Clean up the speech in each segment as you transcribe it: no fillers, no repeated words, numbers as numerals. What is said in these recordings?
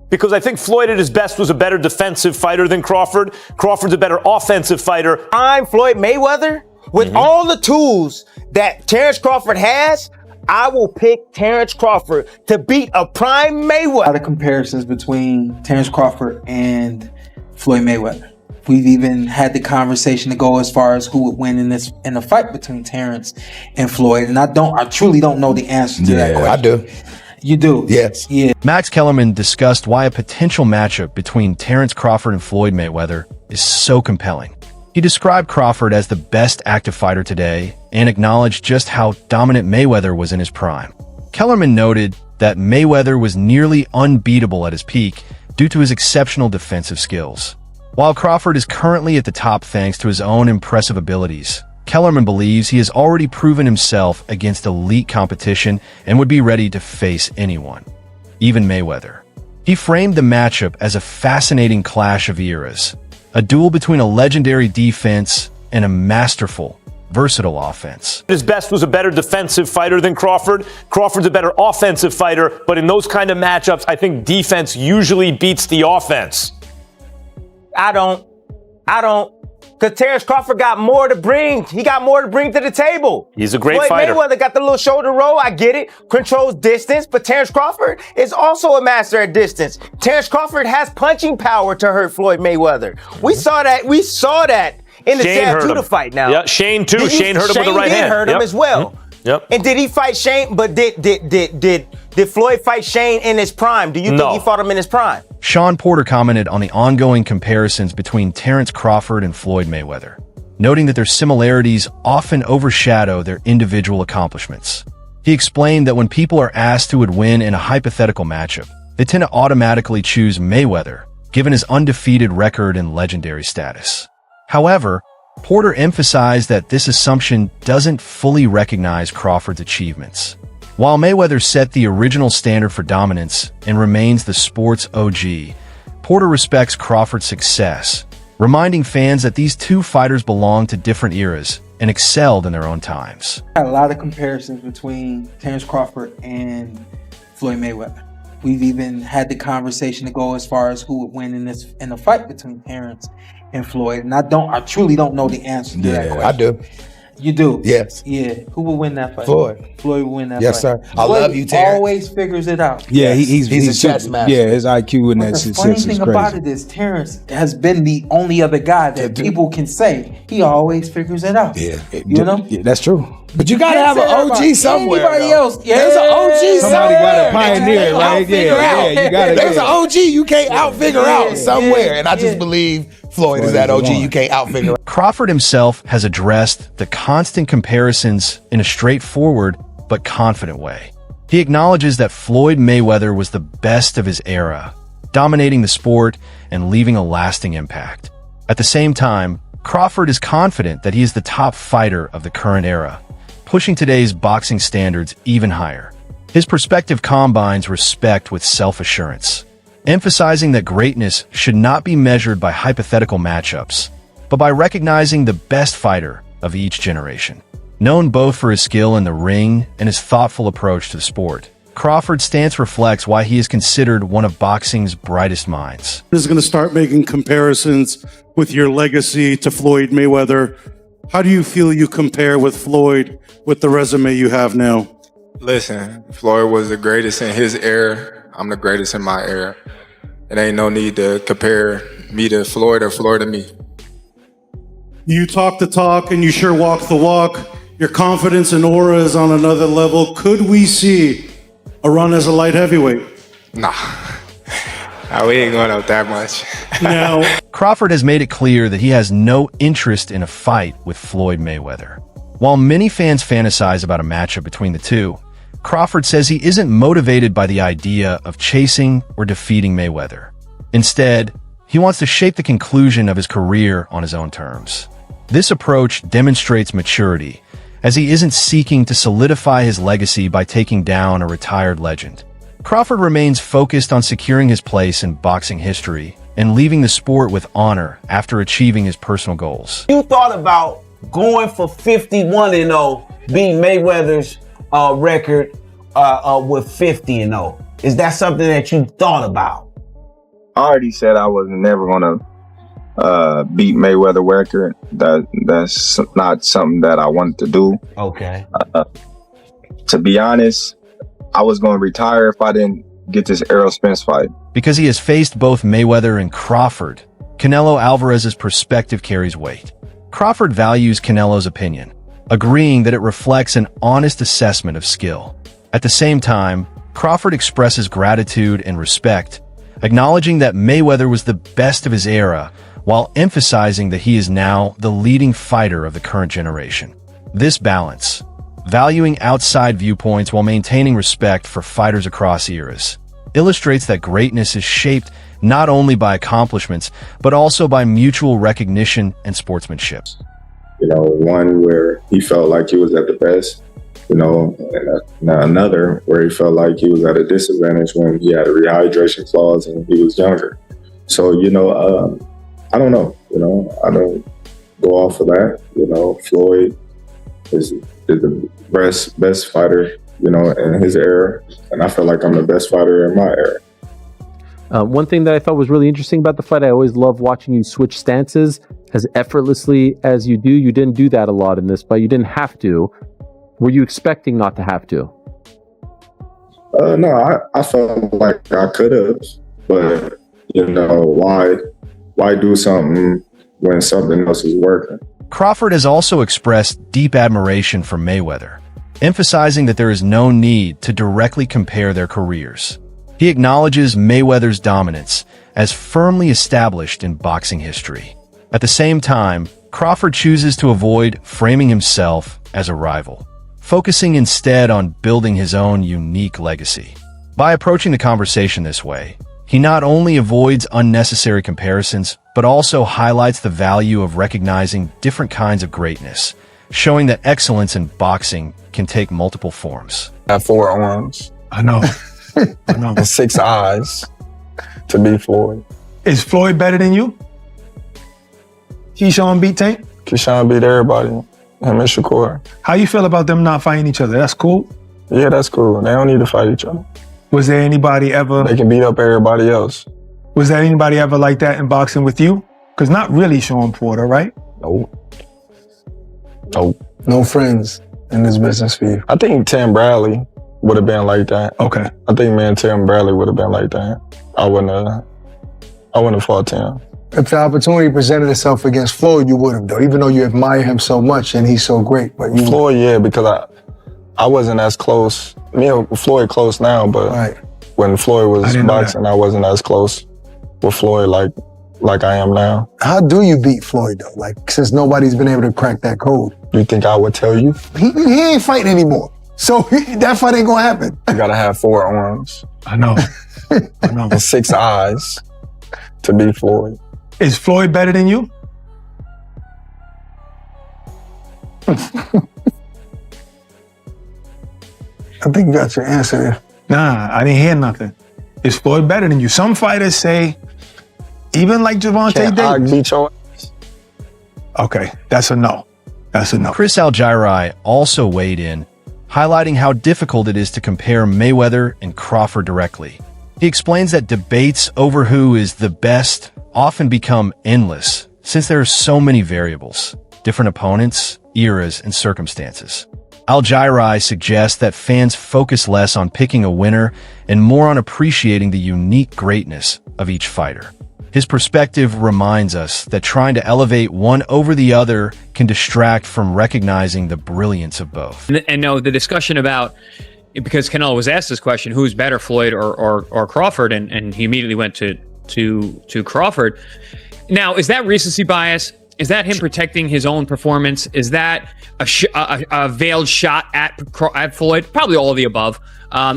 Because I think Floyd at his best was a better defensive fighter than Crawford. Crawford's a better offensive fighter. I'm Floyd Mayweather. With all the tools that Terence Crawford has, I will pick Terence Crawford to beat a prime Mayweather. A lot of comparisons between Terence Crawford and Floyd Mayweather. We've even had the conversation to go as far as who would win in a fight between Terence and Floyd. And I truly don't know the answer to that question. I do. You do? Yes. Yeah. Max Kellerman discussed why a potential matchup between Terence Crawford and Floyd Mayweather is so compelling. He described Crawford as the best active fighter today and acknowledged just how dominant Mayweather was in his prime. Kellerman noted that Mayweather was nearly unbeatable at his peak due to his exceptional defensive skills. While Crawford is currently at the top thanks to his own impressive abilities, Kellerman believes he has already proven himself against elite competition and would be ready to face anyone, even Mayweather. He framed the matchup as a fascinating clash of eras, a duel between a legendary defense and a masterful, versatile offense. His best was a better defensive fighter than Crawford. Crawford's a better offensive fighter, but in those kind of matchups, I think defense usually beats the offense. I don't. Because Terence Crawford got more to bring. He got more to bring to the table. He's a great Floyd fighter. Mayweather got the little shoulder roll. I get it. Controls distance. But Terence Crawford is also a master at distance. Terence Crawford has punching power to hurt Floyd Mayweather. We saw that in the Sam Tudor fight now. Yeah, Shane too. Shane hurt him with the right hand. Shane hurt him as well. Yep. And did he fight Shane? But did Floyd fight Shane in his prime? Do you think he fought him in his prime? Sean Porter commented on the ongoing comparisons between Terence Crawford and Floyd Mayweather, noting that their similarities often overshadow their individual accomplishments. He explained that when people are asked who would win in a hypothetical matchup, they tend to automatically choose Mayweather, given his undefeated record and legendary status. However, Porter emphasized that this assumption doesn't fully recognize Crawford's achievements. While Mayweather set the original standard for dominance and remains the sport's OG, Porter respects Crawford's success, reminding fans that these two fighters belong to different eras and excelled in their own times. A lot of comparisons between Terence Crawford and Floyd Mayweather. We've even had the conversation to go as far as who would win in a fight between Terence and Floyd. And I truly don't know the answer to that question. I do. You do? Yes. Yeah. Who will win that fight? Floyd. Floyd will win that fight. Yes, sir. I Floyd love you, Terrence. always figures it out. Yeah, he's a chess master. Yeah, his IQ in that The shit funny is thing crazy. about it is Terrence has been the only other guy that people can say he always figures it out. Yeah. You know? Yeah, that's true. But you gotta have an OG somewhere. Anybody though. else? Yeah. There's an OG Somebody somewhere. got to pioneer, right? Yeah, you got to. There's an OG you can't outfigure out somewhere. And I just believe Floyd is that OG you can't outfigure out. Crawford himself has addressed the constant comparisons in a straightforward but confident way. He acknowledges that Floyd Mayweather was the best of his era, dominating the sport and leaving a lasting impact. At the same time, Crawford is confident that he is the top fighter of the current era, pushing today's boxing standards even higher. His perspective combines respect with self-assurance, emphasizing that greatness should not be measured by hypothetical matchups, but by recognizing the best fighter of each generation. Known both for his skill in the ring and his thoughtful approach to the sport, Crawford's stance reflects why he is considered one of boxing's brightest minds. Is going to start making comparisons with your legacy to Floyd Mayweather. How do you feel you compare with Floyd with the resume you have now? Listen, Floyd was the greatest in his era. I'm the greatest in my era. It ain't no need to compare me to Floyd or Floyd to me. You talk the talk and you sure walk the walk. Your confidence and aura is on another level. Could we see a run as a light heavyweight? Nah, we ain't going up that much. Now, Crawford has made it clear that he has no interest in a fight with Floyd Mayweather. While many fans fantasize about a matchup between the two, Crawford says he isn't motivated by the idea of chasing or defeating Mayweather. Instead, he wants to shape the conclusion of his career on his own terms. This approach demonstrates maturity, as he isn't seeking to solidify his legacy by taking down a retired legend. Crawford remains focused on securing his place in boxing history and leaving the sport with honor after achieving his personal goals. You thought about going for 51-0, beating Mayweather's record with 50-0. Is that something that you thought about? I already said I was never gonna beat Mayweather record. That's not something that I wanted to do. Okay. To be honest, I was gonna retire if I didn't get this Errol Spence fight. Because he has faced both Mayweather and Crawford, Canelo Alvarez's perspective carries weight. Crawford values Canelo's opinion, agreeing that it reflects an honest assessment of skill. At the same time, Crawford expresses gratitude and respect, acknowledging that Mayweather was the best of his era, while emphasizing that he is now the leading fighter of the current generation. This balance, valuing outside viewpoints while maintaining respect for fighters across eras, illustrates that greatness is shaped not only by accomplishments, but also by mutual recognition and sportsmanship. You know, one where he felt like he was at the best, you know, and another where he felt like he was at a disadvantage when he had a rehydration clause and he was younger. So, you know, I don't know, you know, I don't go off of that. You know, Floyd is the best fighter, you know, in his era, and I feel like I'm the best fighter in my era. One thing that I thought was really interesting about the fight, I always love watching you switch stances as effortlessly as you do. You didn't do that a lot in this fight. You didn't have to. Were you expecting not to have to? No, I felt like I could have, but you know, why do something when something else is working? Crawford has also expressed deep admiration for Mayweather, emphasizing that there is no need to directly compare their careers. He acknowledges Mayweather's dominance as firmly established in boxing history. At the same time, Crawford chooses to avoid framing himself as a rival, focusing instead on building his own unique legacy. By approaching the conversation this way, he not only avoids unnecessary comparisons, but also highlights the value of recognizing different kinds of greatness, showing that excellence in boxing can take multiple forms. I have 4 arms. I know. I know. And 6 eyes to beat Floyd. Is Floyd better than you? Keyshawn beat Tank? Keyshawn beat everybody. Him and Shakur. How you feel about them not fighting each other? That's cool? Yeah, that's cool. They don't need to fight each other. Was there anybody ever... They can beat up everybody else. Was there anybody ever like that in boxing with you? Because not really Sean Porter, right? Nope. Nope. No friends in this business for you. I think Tim Bradley would have been like that. Okay. I think me and Tim Bradley would have been like that. I wouldn't have fought Tim. If the opportunity presented itself against Floyd, you would have, though, even though you admire him so much and he's so great. But you Floyd, yeah, because I wasn't as close. Me and Floyd close now, but when Floyd was boxing, I wasn't as close with Floyd like I am now. How do you beat Floyd, though? Like, since nobody's been able to crack that code. You think I would tell you? He ain't fighting anymore. So that fight ain't gonna happen. You gotta have 4 arms. I know. I know. And 6 eyes to beat Floyd. Is Floyd better than you? I think you got your answer there. Nah, I didn't hear nothing. Is Floyd better than you? Some fighters say, even like Gervonta Davis. I beat your ass? Okay, that's a no. That's a no. Chris Algieri also weighed in, highlighting how difficult it is to compare Mayweather and Crawford directly. He explains that debates over who is the best often become endless, since there are so many variables, different opponents, eras, and circumstances. Algieri suggests that fans focus less on picking a winner and more on appreciating the unique greatness of each fighter. His perspective reminds us that trying to elevate one over the other can distract from recognizing the brilliance of both. And no, the discussion about, because Canelo was asked this question, who's better, Floyd or Crawford, and he immediately went to Crawford. Now, is that recency bias? Is that him protecting his own performance? Is that a veiled shot at Floyd? Probably all of the above.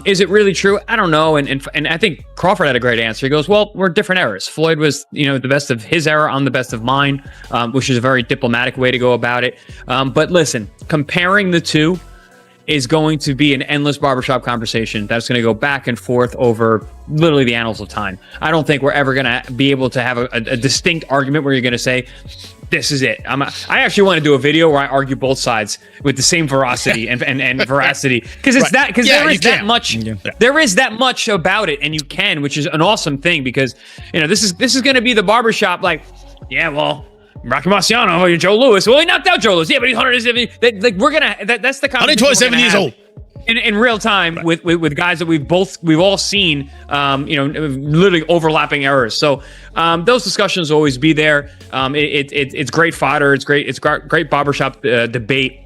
Is it really true? I don't know. And I think Crawford had a great answer. He goes, well, we're different eras. Floyd was, the best of his era. I'm the best of mine, which is a very diplomatic way to go about it. But listen, comparing the two is going to be an endless barbershop conversation that's going to go back and forth over literally the annals of time. I don't think we're ever going to be able to have a distinct argument where you're going to say, this is it. I actually want to do a video where I argue both sides with the same veracity and veracity, because it's that, because there is that much. There is that much about it, and you can, which is an awesome thing, because this is going to be the barbershop. Like, yeah, well, Rocky Marciano or Joe Louis. Well, he knocked out Joe Louis. Yeah, but he's 170. Like, we're gonna. That's the conversation. 127 years old. In real time with guys that we've all seen, literally overlapping errors. So those discussions will always be there. It's great fodder. It's great barbershop debate.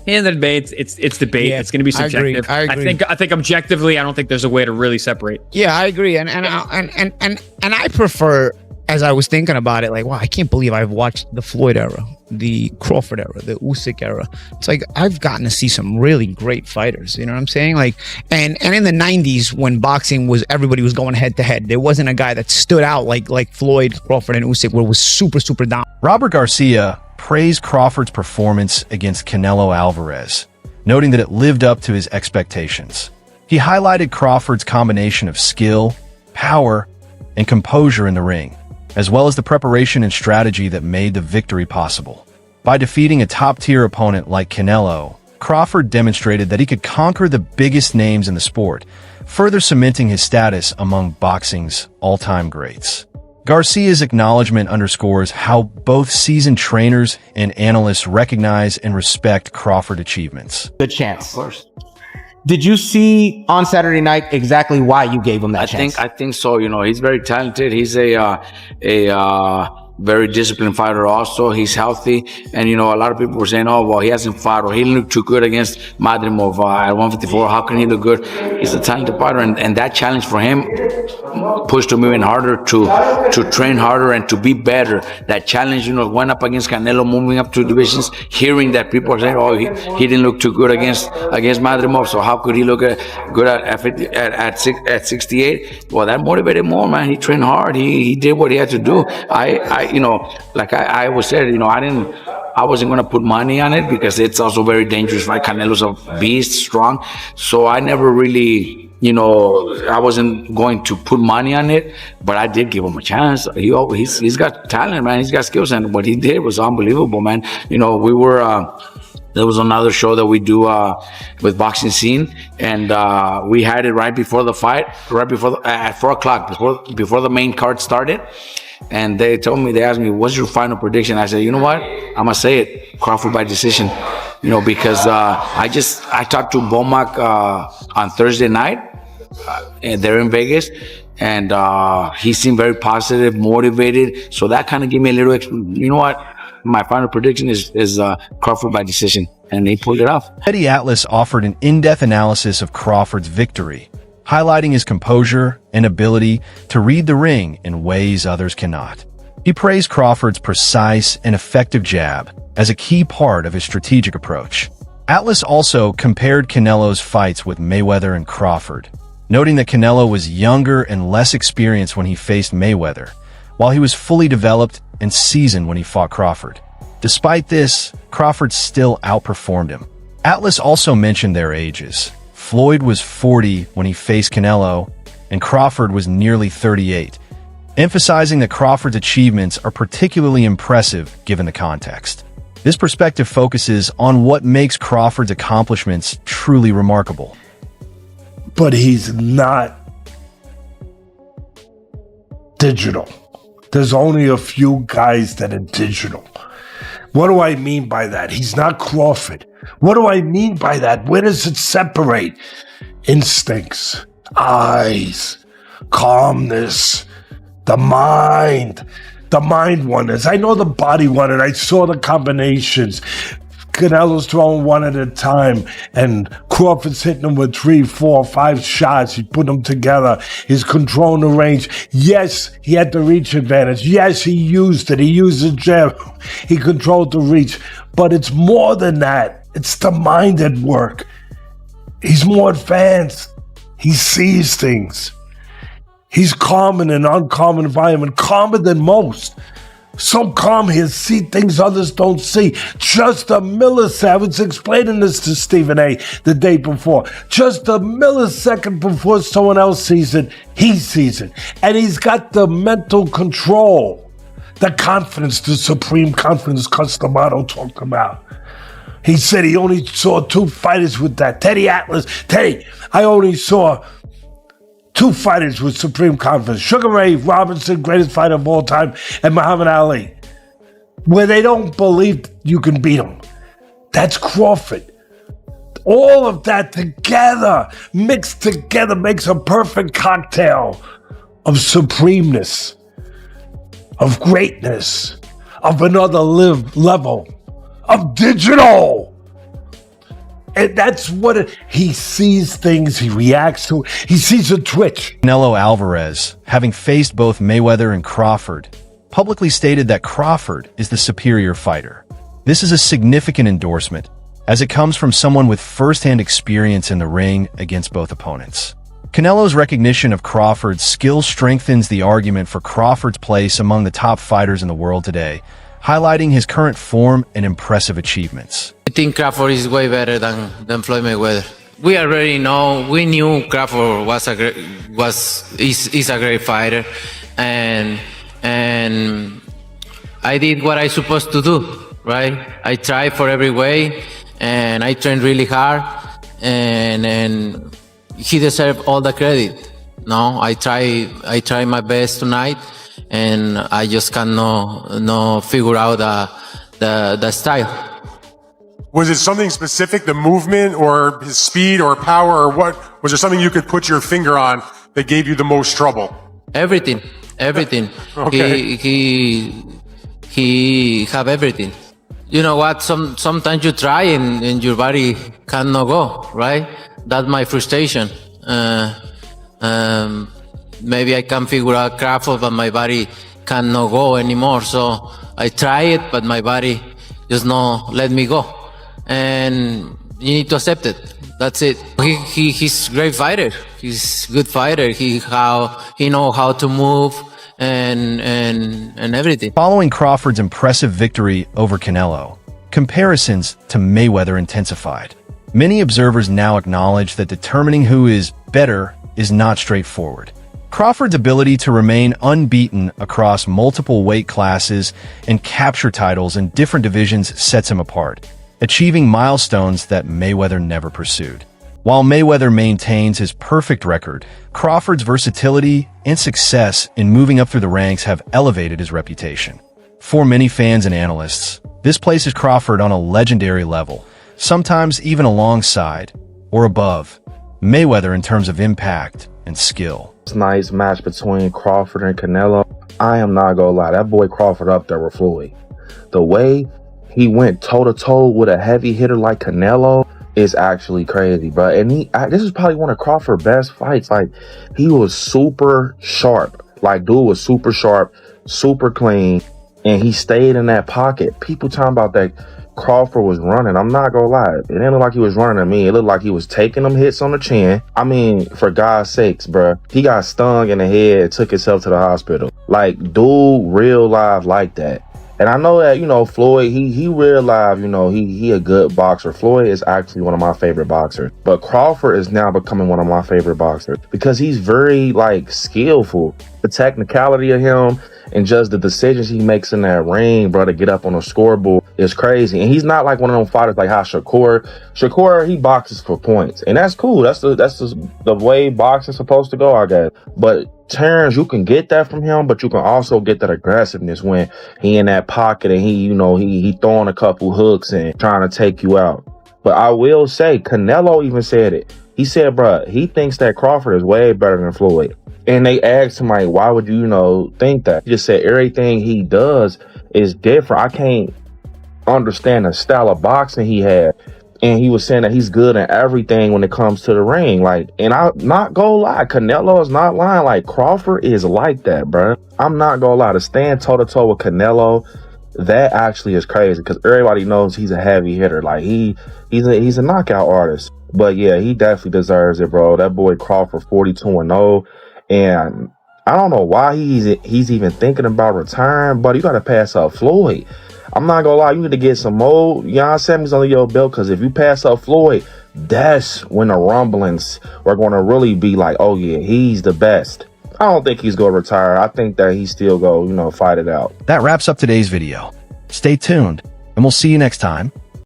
In the debate, it's debate. Yeah, it's going to be subjective. I agree. I think objectively, I don't think there's a way to really separate. Yeah, I agree. And I prefer, as I was thinking about it, like, wow, I can't believe I've watched the Floyd era, the Crawford era, the Usyk era. It's like I've gotten to see some really great fighters. You know what I'm saying? Like, and in the 90s, when boxing everybody was going head to head, there wasn't a guy that stood out like Floyd, Crawford, and Usyk, where it was super down. Robert Garcia praised Crawford's performance against Canelo Alvarez, noting that it lived up to his expectations. He highlighted Crawford's combination of skill, power, and composure in the ring, as well as the preparation and strategy that made the victory possible. By defeating a top-tier opponent like Canelo, Crawford demonstrated that he could conquer the biggest names in the sport, further cementing his status among boxing's all-time greats. Garcia's acknowledgement underscores how both seasoned trainers and analysts recognize and respect Crawford's achievements. Good chance. Of course. Did you see on Saturday night exactly why you gave him that chance? I think so. He's very talented. He's a very disciplined fighter also. He's healthy. And, a lot of people were saying, oh, well, he hasn't fought, or he didn't look too good against Madrimov at 154. How can he look good? He's a talented fighter. And that challenge for him pushed him even harder to train harder and to be better. That challenge, went up against Canelo, moving up to divisions, hearing that people are saying, oh, he didn't look too good against Madrimov. So how could he look good at 68? Well, that motivated more, man. He trained hard. He did what he had to do. Like I always said, I wasn't going to put money on it because it's also very dangerous, right? Canelo's a beast, strong. So I never really, I wasn't going to put money on it, but I did give him a chance. He's got talent, man. He's got skills, and what he did was unbelievable, man. We were, there was another show that we do with Boxing Scene, and we had it right before the fight, at 4 o'clock, before the main card started. And they asked me, what's your final prediction? I said, you know what? I'm going to say it, Crawford by decision. Because I talked to Bomac on Thursday night, and they're in Vegas, and he seemed very positive, motivated. So that kind of gave me a little, you know what? My final prediction is Crawford by decision. And they pulled it off. Eddie Atlas offered an in-depth analysis of Crawford's victory, highlighting his composure and ability to read the ring in ways others cannot. He praised Crawford's precise and effective jab as a key part of his strategic approach. Atlas also compared Canelo's fights with Mayweather and Crawford, noting that Canelo was younger and less experienced when he faced Mayweather, while he was fully developed and seasoned when he fought Crawford. Despite this, Crawford still outperformed him. Atlas also mentioned their ages. Floyd was 40 when he faced Canelo, and Crawford was nearly 38, emphasizing that Crawford's achievements are particularly impressive given the context. This perspective focuses on what makes Crawford's accomplishments truly remarkable. But he's not digital. There's only a few guys that are digital. What do I mean by that? He's not Crawford. What do I mean by that? Where does it separate? Instincts, eyes, calmness, the mind wonders. I know the body wondered. I saw the combinations. Canelo's throwing one at a time, and Crawford's hitting him with 3, 4, 5 shots. He put them together. He's controlling the range. Yes, he had the reach advantage. Yes, he used it. He used the jab. He controlled the reach. But it's more than that. It's the mind at work. He's more advanced. He sees things. He's calm in an uncommon environment, calmer than most. So calm here, see things others don't see. Just a millisecond. I was explaining this to Stephen A. the day before. Just a millisecond before someone else sees it, he sees it. And he's got the mental control, the confidence, the supreme confidence Customato talked about. He said he only saw 2 fighters with that. Teddy Atlas. Teddy, I only saw 2 fighters with supreme confidence. Sugar Ray Robinson, greatest fighter of all time, and Muhammad Ali. Where they don't believe you can beat them. That's Crawford. All of that together, mixed together, makes a perfect cocktail of supremeness, of greatness, of another level, of digital. And that's what he sees things, he reacts to, he sees a twitch. Canelo Alvarez, having faced both Mayweather and Crawford, publicly stated that Crawford is the superior fighter. This is a significant endorsement, as it comes from someone with first-hand experience in the ring against both opponents. Canelo's recognition of Crawford's skill strengthens the argument for Crawford's place among the top fighters in the world today, highlighting his current form and impressive achievements. I think Crawford is way better than Floyd Mayweather. We already know, we knew Crawford is a great fighter, and I did what I supposed to do, right? I tried for every way, and I trained really hard, and he deserved all the credit. No, I try my best tonight, and I just cannot figure out the style. Was it something specific, the movement or his speed or power, or what? Was there something you could put your finger on that gave you the most trouble? Everything. Okay. He have everything. You know what? Sometimes you try and your body cannot go, right? That's my frustration. Maybe I can figure out Crawford, but my body cannot go anymore. So I try it, but my body just not let me go. And you need to accept it. That's it. He's a great fighter. He's a good fighter. He know how to move and everything. Following Crawford's impressive victory over Canelo, comparisons to Mayweather intensified. Many observers now acknowledge that determining who is better is not straightforward. Crawford's ability to remain unbeaten across multiple weight classes and capture titles in different divisions sets him apart, achieving milestones that Mayweather never pursued. While Mayweather maintains his perfect record, Crawford's versatility and success in moving up through the ranks have elevated his reputation. For many fans and analysts, this places Crawford on a legendary level, sometimes even alongside or above Mayweather in terms of impact and skill. Nice match between Crawford and Canelo. I am not gonna lie, that boy Crawford up there with Floyd. The way he went toe-to-toe with a heavy hitter like Canelo is actually crazy, bro. And this is probably one of Crawford's best fights. Like, he was super sharp. Like, dude was super sharp, super clean, and he stayed in that pocket. People talking about that Crawford was running. I'm not gonna lie. It didn't look like he was running at me. It looked like he was taking them hits on the chin. I mean, for God's sakes, bro. He got stung in the head and took himself to the hospital. Like, dude, real live like that. And I know that, you know, Floyd, he real live, you know, he a good boxer. Floyd is actually one of my favorite boxers. But Crawford is now becoming one of my favorite boxers because he's very, like, skillful. The technicality of him and just the decisions he makes in that ring, bro, to get up on a scoreboard is crazy. And he's not like one of them fighters like how Shakur, he boxes for points. And that's cool. That's the way boxing's supposed to go, I guess. But Terence, you can get that from him, but you can also get that aggressiveness when he in that pocket and he throwing a couple hooks and trying to take you out. But I will say, Canelo even said it. He said, bro, he thinks that Crawford is way better than Floyd. And they asked him, like, why would you, think that? He just said everything he does is different. I can't understand the style of boxing he had. And he was saying that he's good in everything when it comes to the ring. Like, and I'm not gonna lie, Canelo is not lying. Like, Crawford is like that, bro. I'm not gonna lie. To stand toe-to-toe with Canelo, that actually is crazy because everybody knows he's a heavy hitter. Like, he's a knockout artist. But yeah, he definitely deserves it, bro. That boy Crawford 42-0. And I don't know why he's even thinking about retiring, but you got to pass up Floyd. I'm not gonna lie, you need to get some more Jan Samuels under your belt, because if you pass up Floyd, that's when the rumblings are going to really be like, oh yeah, he's the best. I don't think he's going to retire. I think that he still go, fight it out. That wraps up today's video. Stay tuned, and we'll see you next time